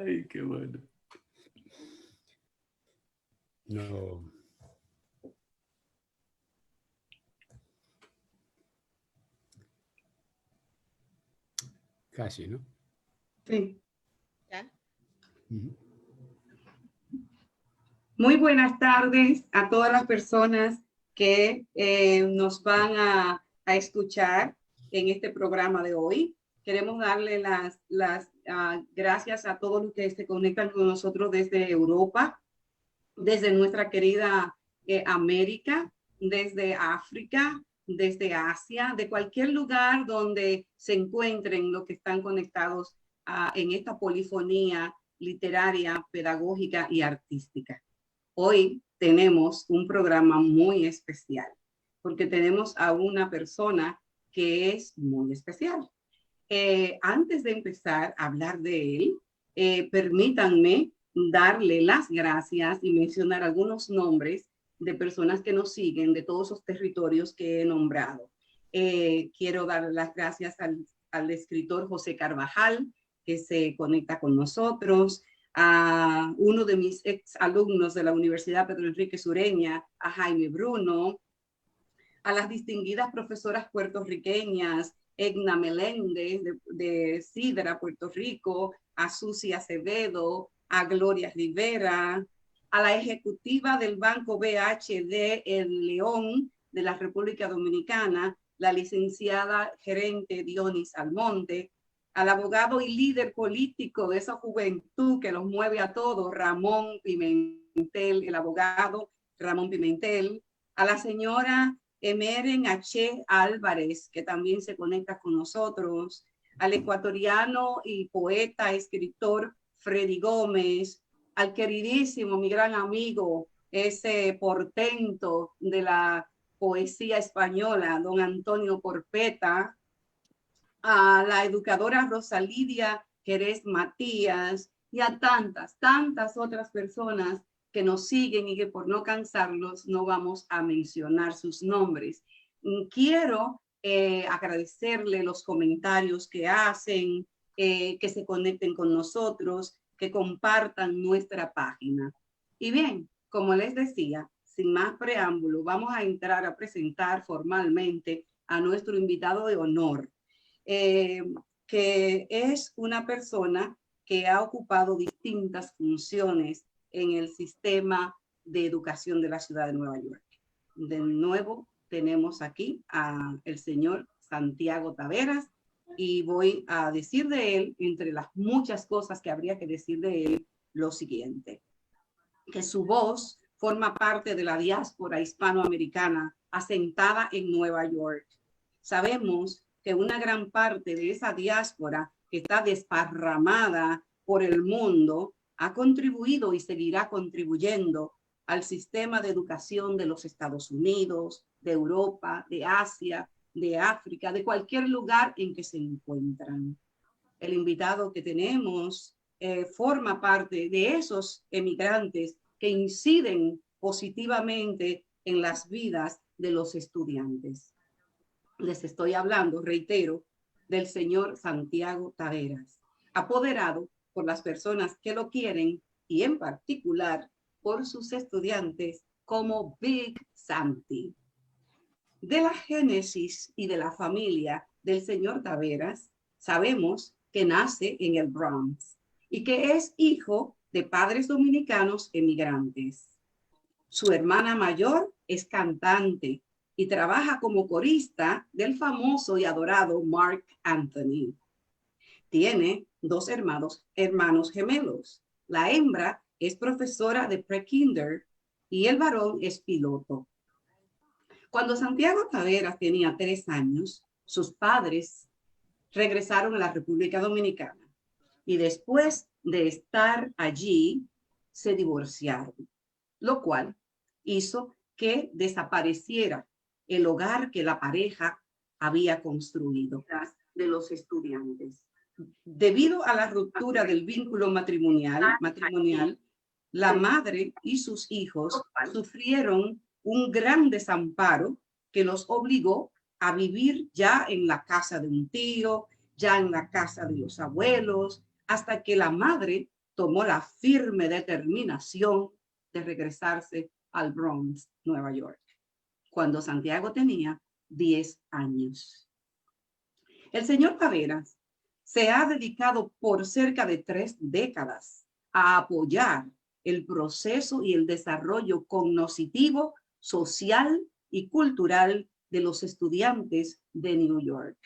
Ay, qué bueno. No. Casi, ¿no? Sí. ¿Ya? Muy buenas tardes a todas las personas que nos van a escuchar en este programa de hoy. Queremos darle las gracias a todos los que se conectan con nosotros desde Europa, desde nuestra querida América, desde África, desde Asia, de cualquier lugar donde se encuentren los que están conectados en esta polifonía literaria, pedagógica y artística. Hoy tenemos un programa muy especial porque tenemos a una persona que es muy especial. Antes de empezar a hablar de él, permítanme darle las gracias y mencionar algunos nombres de personas que nos siguen de todos esos territorios que he nombrado. Quiero dar las gracias al escritor José Carvajal, que se conecta con nosotros, a uno de mis ex alumnos de la Universidad Pedro Enrique Sureña, a Jaime Bruno, a las distinguidas profesoras puertorriqueñas, Egna Meléndez de Sidra, Puerto Rico, a Susi Acevedo, a Gloria Rivera, a la ejecutiva del Banco BHD El León de la República Dominicana, la licenciada gerente Dionis Almonte, al abogado y líder político de esa juventud que los mueve a todos, Ramón Pimentel, el abogado Ramón Pimentel, a la señora Emeren H. Álvarez, que también se conecta con nosotros, al ecuatoriano y poeta, escritor Freddy Gómez, al queridísimo, mi gran amigo, ese portento de la poesía española, don Antonio Porpeta, a la educadora Rosalidia Jerez Matías y a tantas otras personas que nos siguen y que por no cansarlos no vamos a mencionar sus nombres. Quiero agradecerle los comentarios que hacen, que se conecten con nosotros, que compartan nuestra página. Y bien, como les decía, sin más preámbulo, vamos a entrar a presentar formalmente a nuestro invitado de honor, que es una persona que ha ocupado distintas funciones en el sistema de educación de la ciudad de Nueva York. De nuevo, tenemos aquí al señor Santiago Taveras y voy a decir de él, entre las muchas cosas que habría que decir de él, lo siguiente: que su voz forma parte de la diáspora hispanoamericana asentada en Nueva York. Sabemos que una gran parte de esa diáspora que está desparramada por el mundo ha contribuido y seguirá contribuyendo al sistema de educación de los Estados Unidos, de Europa, de Asia, de África, de cualquier lugar en que se encuentran. El invitado que tenemos forma parte de esos emigrantes que inciden positivamente en las vidas de los estudiantes. Les estoy hablando, reitero, del señor Santiago Taveras, apoderado por las personas que lo quieren y en particular por sus estudiantes como Big Santi. De la génesis y de la familia del señor Taveras, sabemos que nace en el Bronx y que es hijo de padres dominicanos emigrantes. Su hermana mayor es cantante y trabaja como corista del famoso y adorado Marc Anthony. Tiene dos hermanos gemelos. La hembra es profesora de pre-kinder y el varón es piloto. Cuando Santiago Taveras tenía 3 años, sus padres regresaron a la República Dominicana y después de estar allí se divorciaron, lo cual hizo que desapareciera el hogar que la pareja había construido de los estudiantes. Debido a la ruptura del vínculo matrimonial, la madre y sus hijos sufrieron un gran desamparo que los obligó a vivir ya en la casa de un tío, ya en la casa de los abuelos, hasta que la madre tomó la firme determinación de regresarse al Bronx, Nueva York, cuando Santiago tenía 10 años. El señor Taveras se ha dedicado por cerca de 3 décadas a apoyar el proceso y el desarrollo cognitivo, social y cultural de los estudiantes de New York.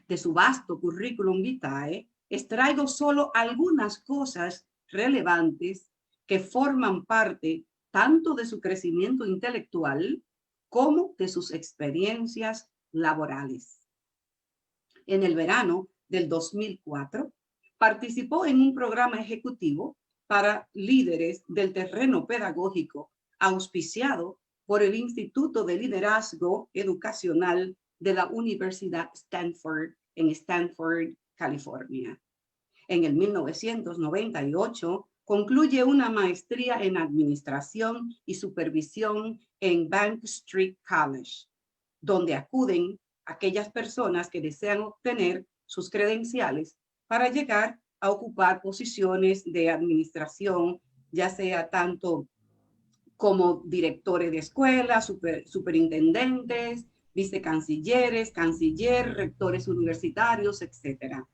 De su vasto currículum vitae, extraigo solo algunas cosas relevantes que forman parte tanto de su crecimiento intelectual como de sus experiencias laborales. En el verano del 2004, participó en un programa ejecutivo para líderes del terreno pedagógico auspiciado por el Instituto de Liderazgo Educacional de la Universidad Stanford en Stanford, California. En el 1998 concluye una maestría en administración y supervisión en Bank Street College, donde acuden aquellas personas que desean obtener sus credenciales para llegar a ocupar posiciones de administración, ya sea tanto como directores de escuela, superintendentes, vicecancilleres, canciller, rectores universitarios, etc.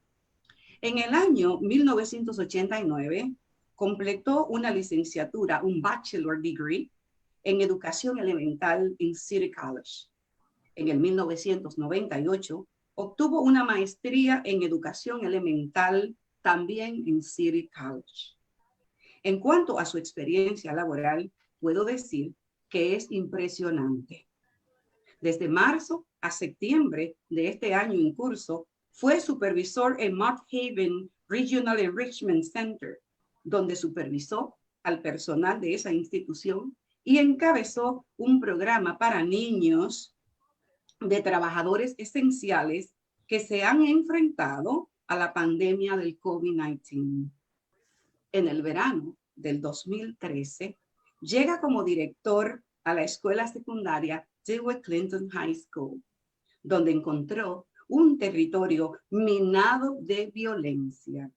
En el año 1989, completó una licenciatura, un bachelor degree, en educación elemental en City College. En el 1998, obtuvo una maestría en educación elemental también en City College. En cuanto a su experiencia laboral, puedo decir que es impresionante. Desde marzo a septiembre de este año en curso, fue supervisor en Mott Haven Regional Enrichment Center, donde supervisó al personal de esa institución y encabezó un programa para niños de trabajadores esenciales que se han enfrentado a la pandemia del COVID-19. En el verano del 2013, llega como director a la escuela secundaria DeWitt Clinton High School, donde encontró un territorio minado de violencia.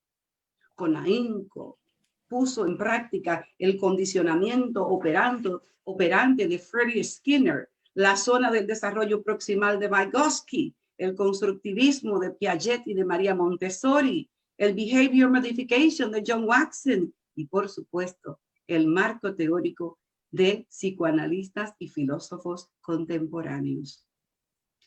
Con ahínco puso en práctica el condicionamiento operante de Freddie Skinner, la zona del desarrollo proximal de Vygotsky, el constructivismo de Piaget y de María Montessori, el behavior modification de John Watson y, por supuesto, el marco teórico de psicoanalistas y filósofos contemporáneos.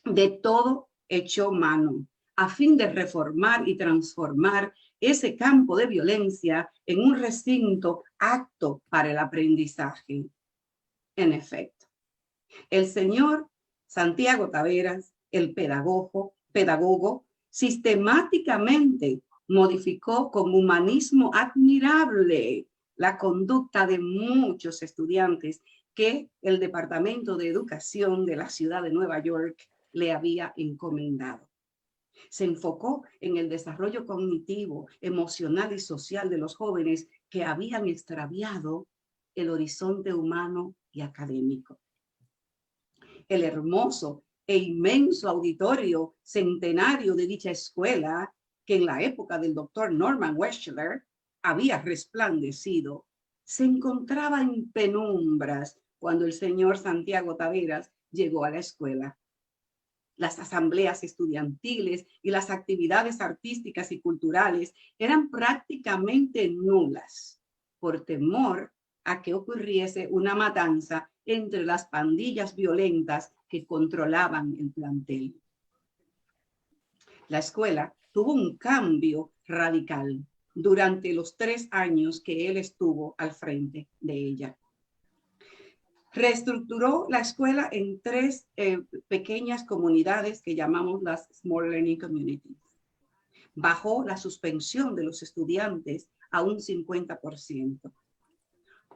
De todo echó mano a fin de reformar y transformar ese campo de violencia en un recinto apto para el aprendizaje. En efecto, el señor Santiago Taveras, el pedagogo, sistemáticamente modificó con humanismo admirable la conducta de muchos estudiantes que el Departamento de Educación de la ciudad de Nueva York le había encomendado. Se enfocó en el desarrollo cognitivo, emocional y social de los jóvenes que habían extraviado el horizonte humano y académico. El hermoso e inmenso auditorio centenario de dicha escuela, que en la época del doctor Norman Weschler había resplandecido, se encontraba en penumbras cuando el señor Santiago Taveras llegó a la escuela. Las asambleas estudiantiles y las actividades artísticas y culturales eran prácticamente nulas por temor a que ocurriese una matanza entre las pandillas violentas que controlaban el plantel. La escuela tuvo un cambio radical durante los 3 años que él estuvo al frente de ella. Reestructuró la escuela en 3 pequeñas comunidades que llamamos las Small Learning Communities. Bajó la suspensión de los estudiantes a un 50%.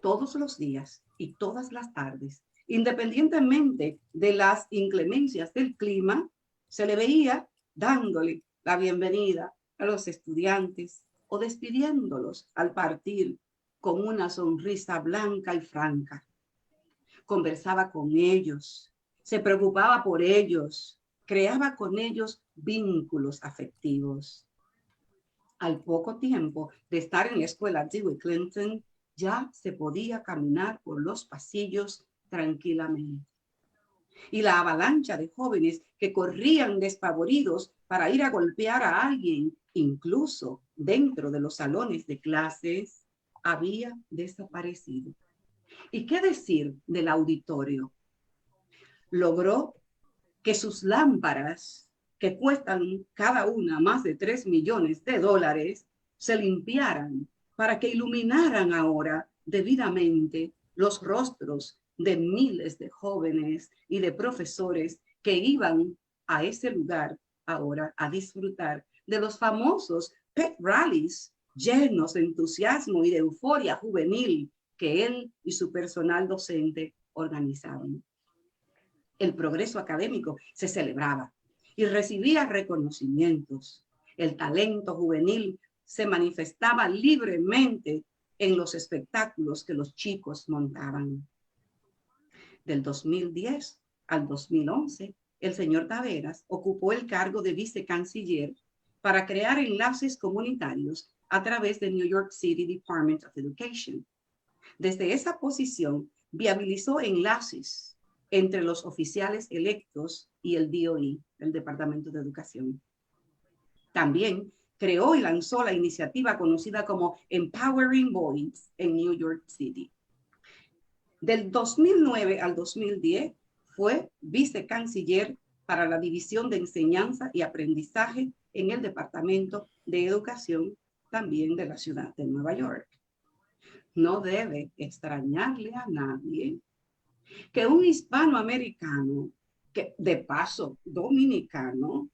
Todos los días y todas las tardes, independientemente de las inclemencias del clima, se le veía dándole la bienvenida a los estudiantes o despidiéndolos al partir con una sonrisa blanca y franca. Conversaba con ellos, se preocupaba por ellos, creaba con ellos vínculos afectivos. Al poco tiempo de estar en la escuela Dewey Clinton, ya se podía caminar por los pasillos tranquilamente. Y la avalancha de jóvenes que corrían despavoridos para ir a golpear a alguien, incluso dentro de los salones de clases, había desaparecido. ¿Y qué decir del auditorio? Logró que sus lámparas, que cuestan cada una más de $3 millones, se limpiaran para que iluminaran ahora debidamente los rostros de miles de jóvenes y de profesores que iban a ese lugar ahora a disfrutar de los famosos pep rallies llenos de entusiasmo y de euforia juvenil que él y su personal docente organizaban. El progreso académico se celebraba y recibía reconocimientos. El talento juvenil se manifestaba libremente en los espectáculos que los chicos montaban. Del 2010 al 2011, el señor Taveras ocupó el cargo de vicecanciller para crear enlaces comunitarios a través del New York City Department of Education. Desde esa posición, viabilizó enlaces entre los oficiales electos y el DOE, el Departamento de Educación. También creó y lanzó la iniciativa conocida como Empowering Boys en New York City. Del 2009 al 2010 fue vicecanciller para la División de Enseñanza y Aprendizaje en el Departamento de Educación, también de la ciudad de Nueva York. No debe extrañarle a nadie que un hispanoamericano, que de paso dominicano,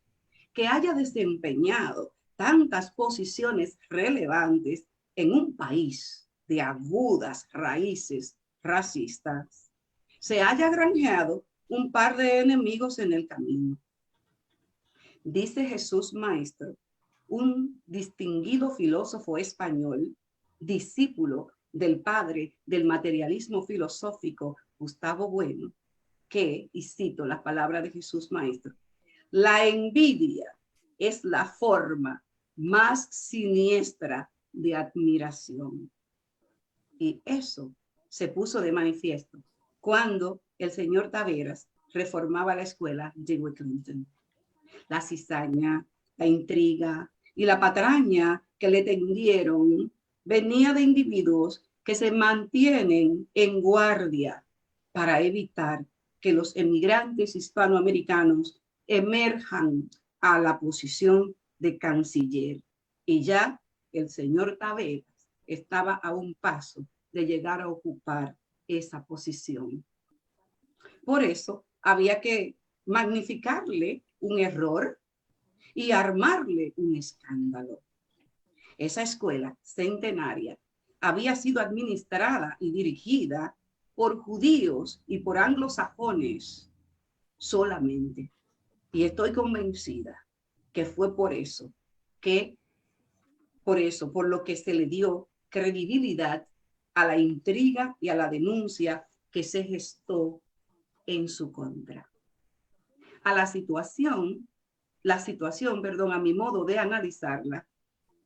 que haya desempeñado tantas posiciones relevantes en un país de agudas raíces racistas, se haya granjeado un par de enemigos en el camino. Dice Jesús Maestro, un distinguido filósofo español, discípulo del padre del materialismo filosófico Gustavo Bueno, que, y cito las palabras de Jesús Maestro, la envidia es la forma más siniestra de admiración. Y eso se puso de manifiesto cuando el señor Taveras reformaba la escuela Dewey Clinton. La cizaña, la intriga y la patraña que le tendieron venía de individuos que se mantienen en guardia para evitar que los emigrantes hispanoamericanos emerjan a la posición de canciller. Y ya el señor Taveras estaba a un paso de llegar a ocupar esa posición. Por eso había que magnificarle un error y armarle un escándalo. Esa escuela centenaria había sido administrada y dirigida por judíos y por anglosajones solamente. Y estoy convencida que fue por lo que se le dio credibilidad a la intriga y a la denuncia que se gestó en su contra. A la situación, a mi modo de analizarla,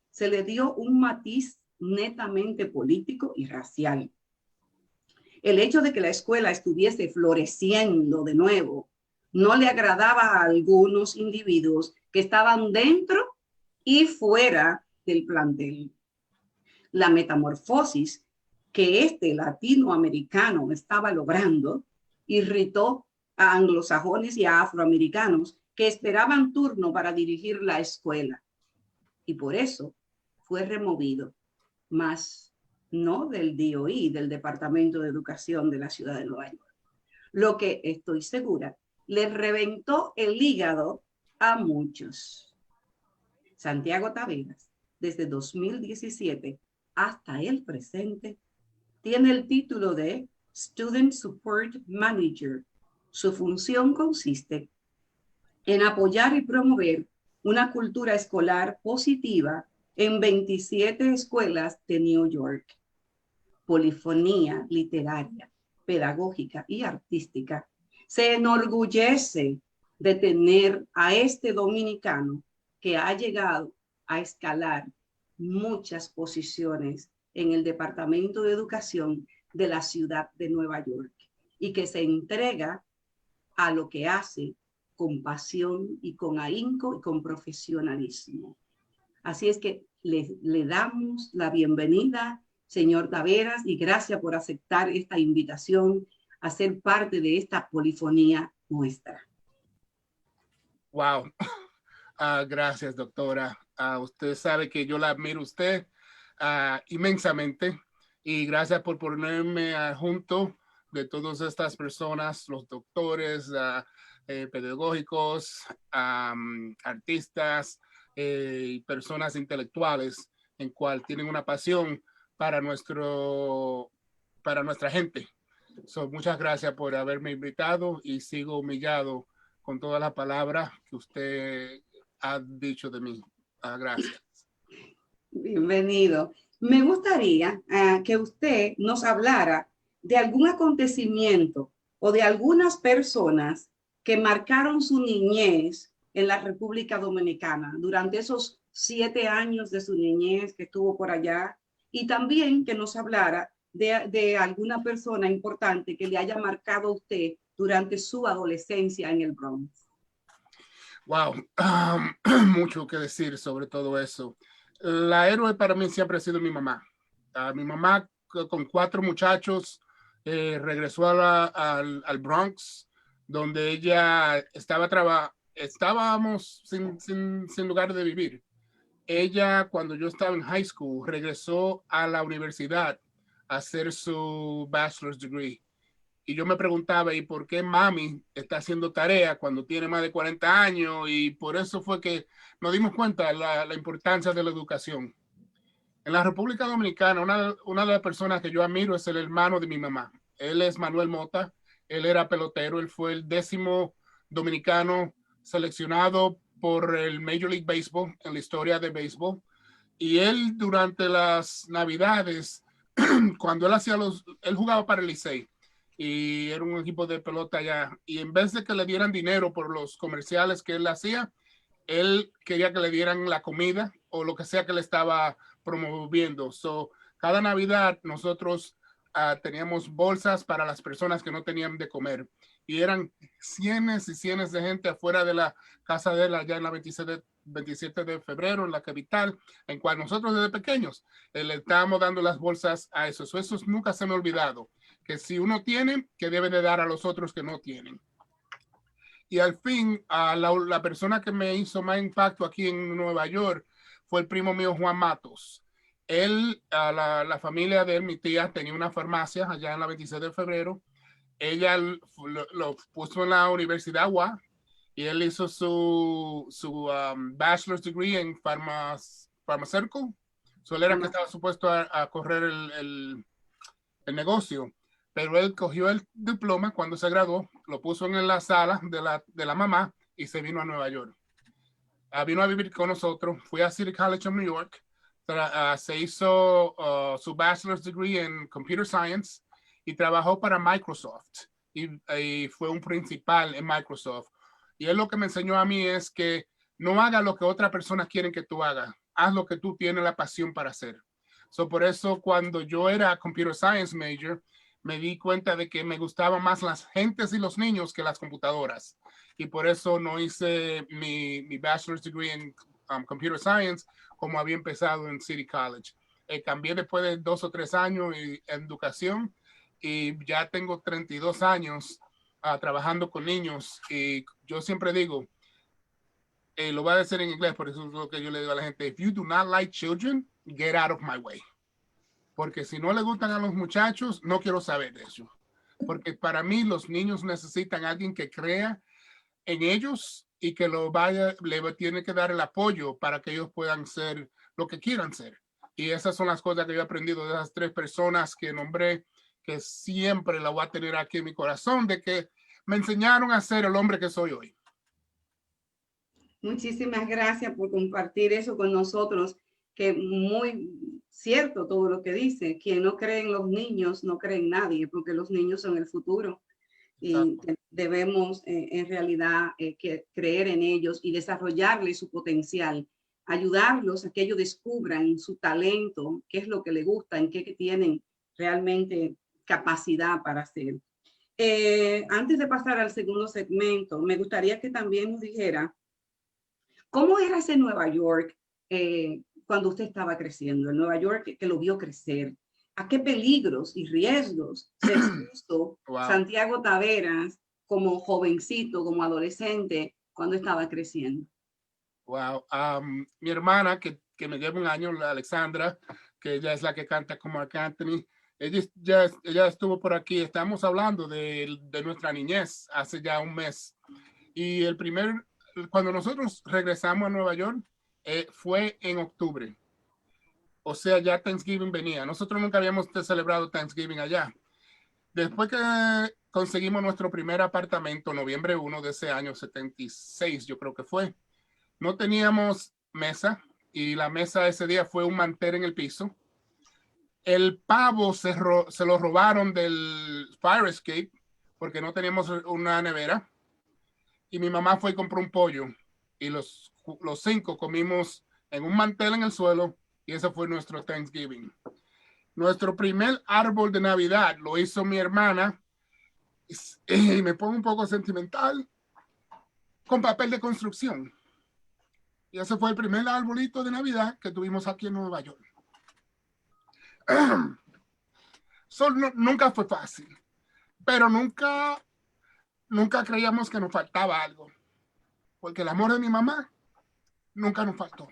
se le dio un matiz netamente político y racial. El hecho de que la escuela estuviese floreciendo de nuevo no le agradaba a algunos individuos que estaban dentro y fuera del plantel. La metamorfosis que este latinoamericano estaba logrando irritó a anglosajones y a afroamericanos que esperaban turno para dirigir la escuela. Y por eso fue removido, más no del DOE, del Departamento de Educación de la ciudad de Nueva York. Lo que estoy segura, le reventó el hígado a muchos. Santiago Taveras, desde 2017 hasta el presente, tiene el título de Student Support Manager. Su función consiste en apoyar y promover una cultura escolar positiva en 27 escuelas de New York. Polifonía literaria, pedagógica y artística se enorgullece de tener a este dominicano que ha llegado a escalar muchas posiciones en el Departamento de Educación de la ciudad de Nueva York y que se entrega a lo que hace con pasión y con ahínco y con profesionalismo. Así es que le damos la bienvenida, señor Taveras, y gracias por aceptar esta invitación a ser parte de esta polifonía nuestra. Wow. Gracias, doctora. Usted sabe que yo la admiro a usted inmensamente y gracias por ponerme junto de todas estas personas, los doctores pedagógicos, artistas y personas intelectuales en cual tienen una pasión para nuestra gente. Muchas gracias por haberme invitado y sigo humillado con todas las palabras que usted ha dicho de mí. Gracias. Bienvenido. Me gustaría que usted nos hablara de algún acontecimiento o de algunas personas que marcaron su niñez en la República Dominicana durante esos 7 años de su niñez que estuvo por allá, y también que nos hablara de alguna persona importante que le haya marcado a usted durante su adolescencia en el Bronx. Wow, mucho que decir sobre todo eso. La héroe para mí siempre ha sido mi mamá. Mi mamá con 4 muchachos regresó al Bronx, donde ella estábamos sin lugar de vivir. Ella, cuando yo estaba en high school, regresó a la universidad a hacer su bachelor's degree. Y yo me preguntaba, ¿y por qué mami está haciendo tarea cuando tiene más de 40 años? Y por eso fue que nos dimos cuenta de la importancia de la educación. En la República Dominicana, una de las personas que yo admiro es el hermano de mi mamá. Él es Manuel Mota. Él era pelotero. Él fue el 10º dominicano seleccionado por el Major League Baseball en la historia de béisbol. Y él durante las Navidades, cuando él jugaba para el Licey, y era un equipo de pelota allá, y en vez de que le dieran dinero por los comerciales que él hacía, él quería que le dieran la comida o lo que sea que le estaba promoviendo. Cada Navidad nosotros teníamos bolsas para las personas que no tenían de comer, y eran cientos y cientos de gente afuera de la casa de él allá en la 27 de febrero en la capital, en cual nosotros desde pequeños le estábamos dando las bolsas a esos. Eso nunca se me ha olvidado, que si uno tiene, que debe de dar a los otros que no tienen. Y al fin, la persona que me hizo más impacto aquí en Nueva York fue el primo mío, Juan Matos. Él, la familia de él, mi tía, tenía una farmacia allá en la 26 de febrero. Ella lo puso en la Universidad UA y él hizo su bachelor's degree en pharmaceutical. Él era que estaba supuesto a correr el negocio, pero él cogió el diploma cuando se graduó, lo puso en la sala de la mamá y se vino a Nueva York. Vino a vivir con nosotros. Fui a City College of New York. Se hizo su bachelor's degree en computer science y trabajó para Microsoft y fue un principal en Microsoft. Y él lo que me enseñó a mí es que no hagas lo que otras personas quieren que tú hagas. Haz lo que tú tienes la pasión para hacer. Por eso cuando yo era computer science major, me di cuenta de que me gustaban más las gentes y los niños que las computadoras. Y por eso no hice mi bachelor's degree en computer science como había empezado en City College. Cambié después de 2 o 3 años en educación y ya tengo 32 años trabajando con niños. Y yo siempre digo, lo voy a decir en inglés, por eso es lo que yo le digo a la gente: if you do not like children, get out of my way. Porque si no le gustan a los muchachos, no quiero saber de eso. Porque para mí los niños necesitan a alguien que crea en ellos y que le tiene que dar el apoyo para que ellos puedan ser lo que quieran ser. Y esas son las cosas que yo he aprendido de esas 3 personas que nombré, que siempre la voy a tener aquí en mi corazón, de que me enseñaron a ser el hombre que soy hoy. Muchísimas gracias por compartir eso con nosotros, que muy cierto todo lo que dice. Quien no cree en los niños, no cree en nadie, porque los niños son el futuro. Y debemos en realidad creer en ellos y desarrollarles su potencial ayudarlos a que ellos descubran su talento, qué es lo que les gusta, en qué tienen realmente capacidad para hacer. Antes de pasar al segundo segmento, me gustaría que también nos dijera cómo era ese Nueva York cuando usted estaba creciendo, el Nueva York que lo vio crecer. ¿A qué peligros y riesgos se expuso Wow. Santiago Taveras como jovencito, como adolescente, cuando estaba creciendo? Wow. Mi hermana, que me lleva un año, la Alexandra, que ella es la que canta como Marc Anthony, ella estuvo por aquí. Estamos hablando de nuestra niñez hace ya un mes. Y cuando nosotros regresamos a Nueva York, fue en octubre. O sea, ya Thanksgiving venía. Nosotros nunca habíamos celebrado Thanksgiving allá. Después que conseguimos nuestro primer apartamento, noviembre 1 de ese año, 76, yo creo que fue, no teníamos mesa y la mesa ese día fue un mantel en el piso. El pavo se lo robaron del fire escape porque no teníamos una nevera. Y mi mamá fue y compró un pollo y los 5 comimos en un mantel en el suelo y ese fue nuestro Thanksgiving. Nuestro primer árbol de Navidad lo hizo mi hermana y me pongo un poco sentimental con papel de construcción. Y ese fue el primer arbolito de Navidad que tuvimos aquí en Nueva York. Nunca fue fácil, pero nunca creíamos que nos faltaba algo, porque el amor de mi mamá nunca nos faltó.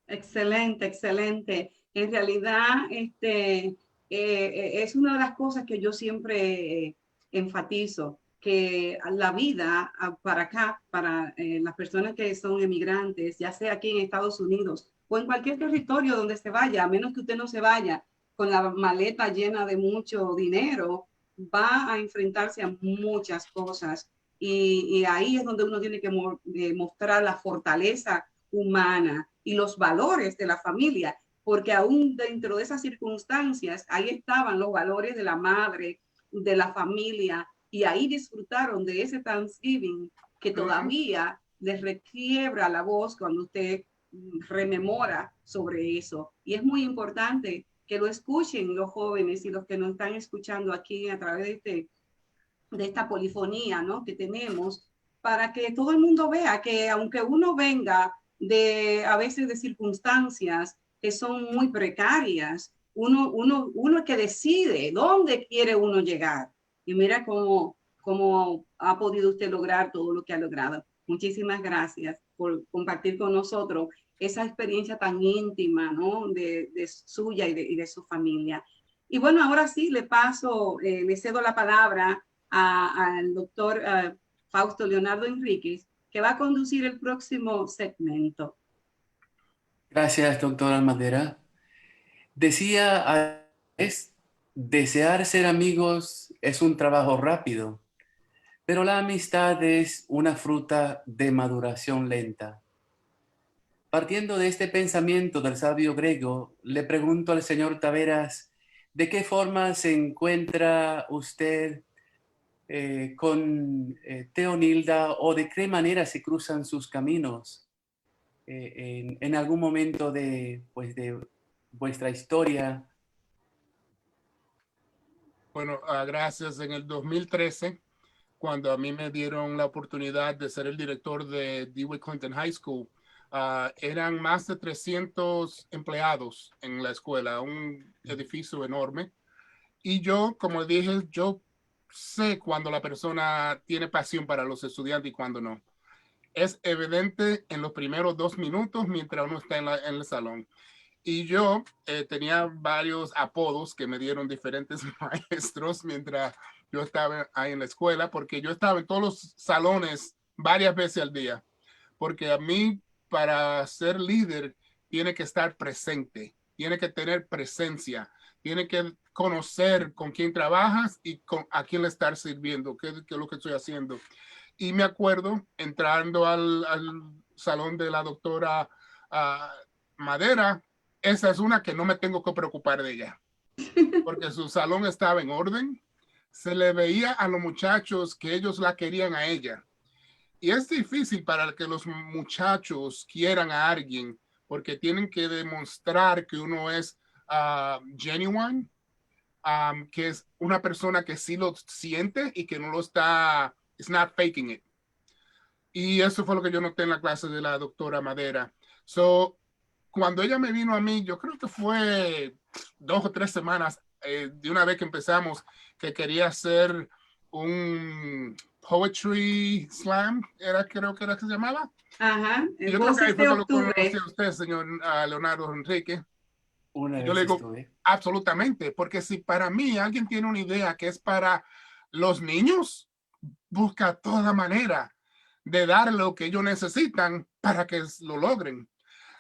Excelente, excelente. En realidad, es una de las cosas que yo siempre enfatizo, que la vida para acá, para las personas que son emigrantes, ya sea aquí en Estados Unidos o en cualquier territorio donde se vaya, a menos que usted no se vaya con la maleta llena de mucho dinero, va a enfrentarse a muchas cosas. Y ahí es donde uno tiene que mostrar la fortaleza humana y los valores de la familia, porque aún dentro de esas circunstancias, ahí estaban los valores de la madre, de la familia, y ahí disfrutaron de ese Thanksgiving que todavía les requiebra la voz cuando usted rememora sobre eso. Y es muy importante que lo escuchen los jóvenes y los que nos están escuchando aquí a través de esta polifonía, ¿no?, que tenemos, para que todo el mundo vea que aunque uno venga a veces de circunstancias que son muy precarias, uno que decide dónde quiere uno llegar. Y mira cómo ha podido usted lograr todo lo que ha logrado. Muchísimas gracias por compartir con nosotros esa experiencia tan íntima, ¿no?, de suya y de su familia. Y bueno, ahora sí le cedo la palabra al doctor Fausto Leonardo Enríquez, que va a conducir el próximo segmento. Gracias, doctora Madera. Decía, desear ser amigos es un trabajo rápido, pero la amistad es una fruta de maduración lenta. Partiendo de este pensamiento del sabio griego, le pregunto al señor Taveras, ¿de qué forma se encuentra usted con Teonilda o de qué manera se cruzan sus caminos en algún momento de vuestra historia? Bueno, gracias. En el 2013, cuando a mí me dieron la oportunidad de ser el director de DeWitt Clinton High School, eran más de 300 empleados en la escuela, un edificio enorme. Y yo, como dije, yo sé cuando la persona tiene pasión para los estudiantes y cuando no. Es evidente en los primeros 2 minutos mientras uno está en el salón. Y yo tenía varios apodos que me dieron diferentes maestros mientras yo estaba ahí en la escuela, porque yo estaba en todos los salones varias veces al día. Porque a mí, para ser líder, tiene que estar presente, tiene que tener presencia, tiene que conocer con quién trabajas y a quién le estás sirviendo, qué es lo que estoy haciendo. Y me acuerdo entrando al salón de la doctora Madera, esa es una que no me tengo que preocupar de ella, porque su salón estaba en orden, se le veía a los muchachos que ellos la querían a ella. Y es difícil para que los muchachos quieran a alguien porque tienen que demostrar que uno es genuine, que es una persona que sí lo siente y que no lo está, it's not faking it. Y eso fue lo que yo noté en la clase de la doctora Madera. So, cuando ella me vino a mí, yo creo que fue 2 o 3 semanas de una vez que empezamos, que quería hacer un poetry slam, creo que era que se llamaba. Ajá, Y el yo creo que ahí 12 fue de que lo conocí octubre. a usted, señor Leonardo Enrique. Una Y yo vez le digo, estuve. absolutamente, porque si para mí alguien tiene una idea que es para los niños, busca toda manera de dar lo que ellos necesitan para que lo logren.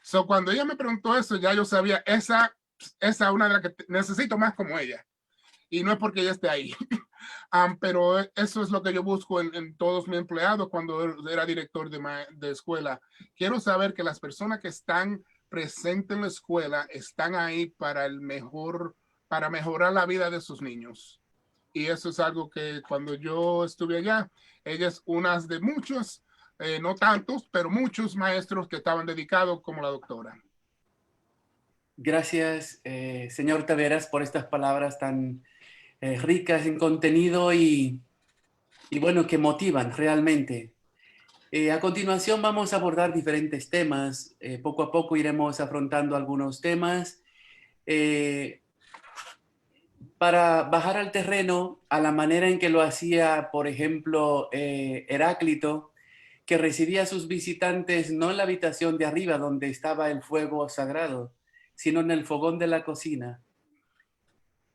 So, cuando ella me preguntó eso, ya yo sabía, esa una de las que necesito más como ella. Y no es porque ella esté ahí. Pero eso es lo que yo busco en todos mis empleados cuando era director de escuela. Quiero saber que las personas que están presentes en la escuela están ahí para para mejorar la vida de sus niños. Y eso es algo que cuando yo estuve allá, ella es una de muchos, no tantos, pero muchos maestros que estaban dedicados como la doctora. Gracias, señor Taveras, por estas palabras tan ricas en contenido y bueno, que motivan realmente. A continuación vamos a abordar diferentes temas. Poco a poco iremos afrontando algunos temas para bajar al terreno a la manera en que lo hacía, por ejemplo, Heráclito, que recibía a sus visitantes no en la habitación de arriba donde estaba el fuego sagrado, sino en el fogón de la cocina.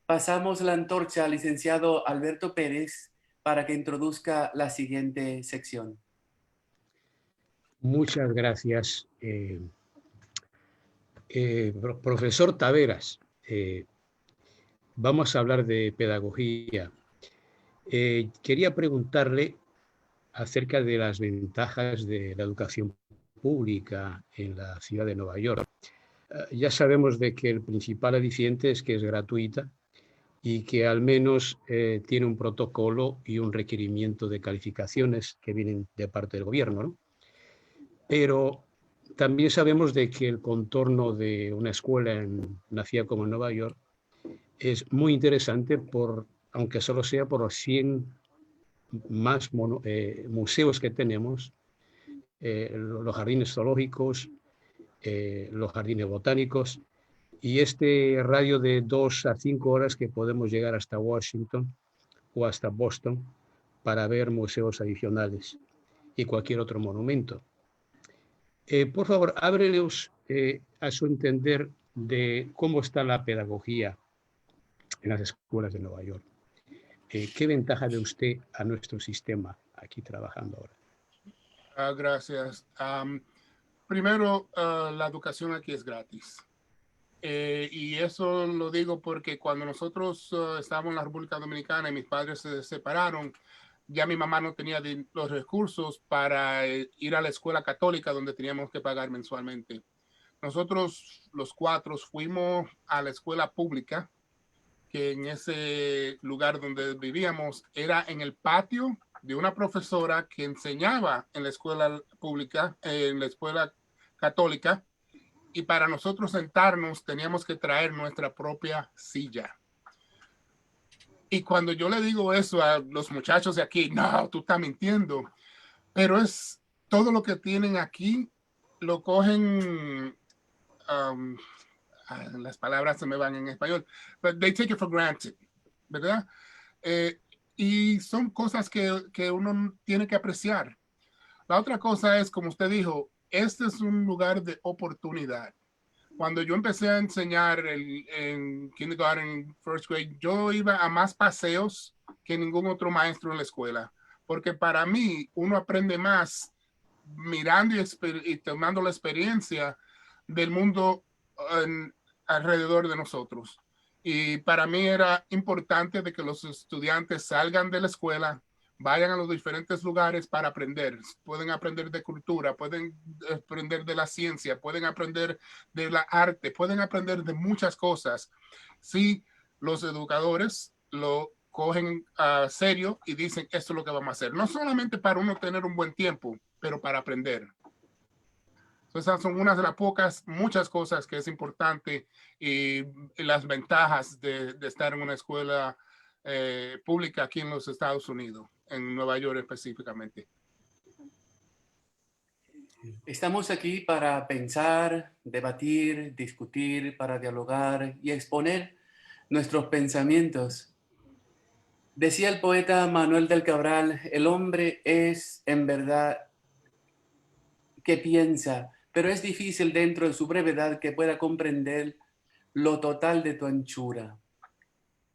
Pasamos la antorcha al licenciado Alberto Pérez para que introduzca la siguiente sección. Muchas gracias, profesor Taveras. Vamos a hablar de pedagogía. Quería preguntarle acerca de las ventajas de la educación pública en la ciudad de Nueva York. Ya sabemos de que el principal aliciente es que es gratuita y que al menos tiene un protocolo y un requerimiento de calificaciones que vienen de parte del gobierno, ¿no? Pero también sabemos de que el contorno de una escuela en una ciudad como Nueva York es muy interesante, aunque solo sea por los 100 más museos que tenemos, los jardines zoológicos, los jardines botánicos, y este radio de 2 a 5 horas que podemos llegar hasta Washington o hasta Boston para ver museos adicionales y cualquier otro monumento. Por favor, ábrelos a su entender de cómo está la pedagogía en las escuelas de Nueva York. ¿Qué ventaja ve usted a nuestro sistema aquí trabajando ahora? Gracias. Primero, la educación aquí es gratis. Y eso lo digo porque cuando nosotros estábamos en la República Dominicana y mis padres se separaron, ya mi mamá no tenía los recursos para ir a la escuela católica donde teníamos que pagar mensualmente. Nosotros los 4 fuimos a la escuela pública, que en ese lugar donde vivíamos era en el patio de una profesora que enseñaba en la escuela pública, en la escuela católica, y para nosotros sentarnos teníamos que traer nuestra propia silla. Y cuando yo le digo eso a los muchachos de aquí, no, tú estás mintiendo, pero es todo lo que tienen aquí, lo cogen, las palabras se me van en español, but they take it for granted, ¿verdad? Y son cosas que uno tiene que apreciar. La otra cosa es, como usted dijo, este es un lugar de oportunidad. Cuando yo empecé a enseñar en kindergarten, first grade, yo iba a más paseos que ningún otro maestro en la escuela, porque para mí uno aprende más mirando y tomando la experiencia del mundo alrededor de nosotros. Y para mí era importante de que los estudiantes salgan de la escuela, vayan a los diferentes lugares para aprender. Pueden aprender de cultura, pueden aprender de la ciencia, pueden aprender de la arte, pueden aprender de muchas cosas. Si los educadores lo cogen serio y dicen esto es lo que vamos a hacer. No solamente para uno tener un buen tiempo, pero para aprender. Esas son unas de las muchas cosas que es importante y las ventajas de estar en una escuela pública aquí en los Estados Unidos, en Nueva York específicamente. Estamos aquí para pensar, debatir, discutir, para dialogar y exponer nuestros pensamientos. Decía el poeta Manuel del Cabral, el hombre es en verdad que piensa, pero es difícil dentro de su brevedad que pueda comprender lo total de tu anchura.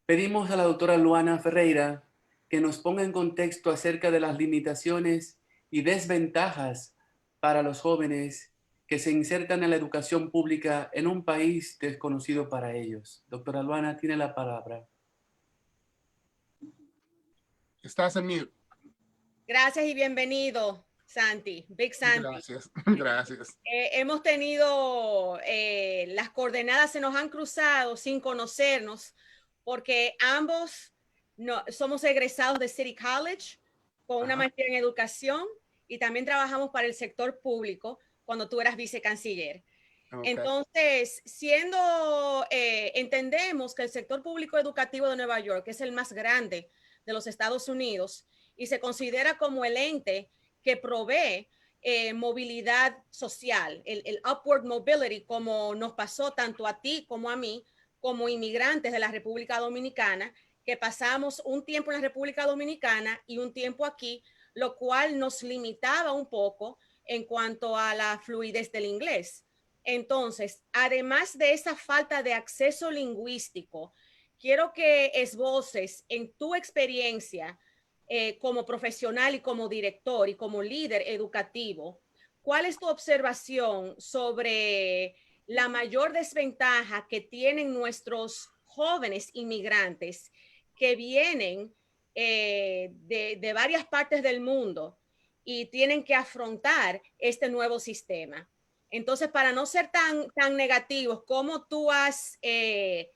Pedimos a la doctora Luana Ferreira que nos ponga en contexto acerca de las limitaciones y desventajas para los jóvenes que se insertan en la educación pública en un país desconocido para ellos. Doctora Luana, tiene la palabra. Estás en mute. Gracias y bienvenido, Santi, Big Santi. Gracias, gracias. Hemos tenido, las coordenadas se nos han cruzado sin conocernos, porque ambos somos egresados de City College con una maestría en educación y también trabajamos para el sector público cuando tú eras vicecanciller. Okay. Entonces, entendemos que el sector público educativo de Nueva York es el más grande de los Estados Unidos y se considera como el ente que provee movilidad social, el upward mobility, como nos pasó tanto a ti como a mí, como inmigrantes de la República Dominicana, que pasamos un tiempo en la República Dominicana y un tiempo aquí, lo cual nos limitaba un poco en cuanto a la fluidez del inglés. Entonces, además de esa falta de acceso lingüístico, quiero que esboces en tu experiencia como profesional y como director y como líder educativo, ¿cuál es tu observación sobre la mayor desventaja que tienen nuestros jóvenes inmigrantes que vienen de varias partes del mundo y tienen que afrontar este nuevo sistema? Entonces, para no ser tan negativos, ¿cómo tú has... eso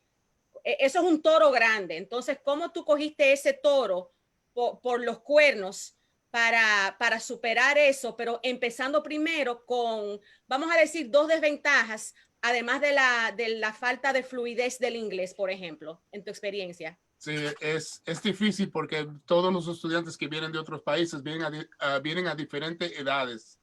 es un toro grande. Entonces, ¿cómo tú cogiste ese toro por los cuernos para superar eso? Pero empezando primero con, vamos a decir, dos desventajas, además de la falta de fluidez del inglés, por ejemplo, en tu experiencia. Sí, es difícil porque todos los estudiantes que vienen de otros países vienen a diferentes edades.